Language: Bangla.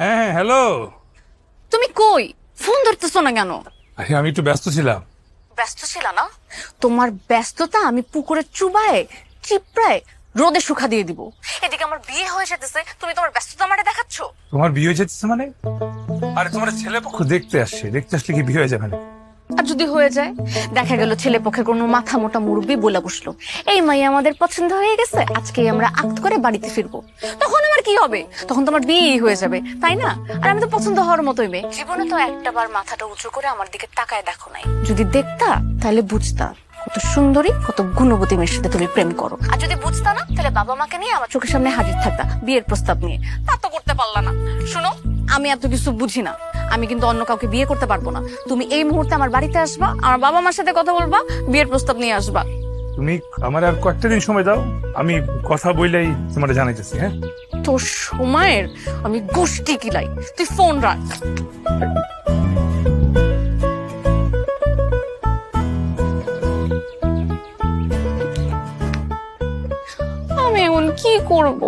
হ্যাঁ, হ্যালো। তুমি কই? ফোন ধরতেছো না কেন? আরে আমি একটু ব্যস্ত ছিলাম। ব্যস্ত ছিল না? তোমার ব্যস্ততা আমি পুকুরে চুবায়ে চিপড়ায় রোদে শুকা দিয়ে দিব। এদিকে আমার বিয়ে হয়ে যেতেছে, তুমি তোমার ব্যস্ততা আমারে দেখাচ্ছ। তোমার বিয়ে হয়ে যাচ্ছে মানে? আরে তোমার ছেলে পক্ষ দেখতে আসলে কি বিয়ে হয়ে যাবে না? আর যদি হয়ে যায়, দেখা গেল ছেলে পক্ষের কোনো মাথা মোটা মুরব্বি বলে বসলো, এই মাই আমাদের পছন্দ হয়ে গেছে, আজকেই আমরা আক্ত করে বাড়িতে ফিরবো। তখন আমার কি হবে? তখন তোমার বিয়েই হয়ে যাবে, তাই না? আর আমি তো পছন্দ হওয়ার মতোই মেয়ে। জীবনে তো একটা বার মাথাটা উঁচু করে আমার দিকে তাকায় দেখো নাই। যদি দেখতা তাহলে বুঝতা কত সুন্দরী, কত গুণবতী মেয়ের সাথে তুমি প্রেম করো। আর যদি বুঝতা না, তাহলে বাবা মাকে নিয়ে আমার চোখের সামনে হাজির থাকতা বিয়ের প্রস্তাব নিয়ে। তা তো করতে পারলা না। শুনো, আমি এত কিছু বুঝি না। আমি কিন্তু অন্য কাউকে বিয়ে করতে পারবো না। তুমি এই মুহূর্তে আমার বাড়িতে আসবা, আমার বাবা মার সাথে কথা বলবা, বিয়ের প্রস্তাব নিয়ে আসবা। তুমি আমার আর কয়েকটা দিন সময় দাও, আমি কথা বললেই তোমার জানাইতেছি। হ্যাঁ, তোর সময়ের আমি গোষ্ঠী কিলাই। তুই ফোন রাখ। আমি এখন কি করব?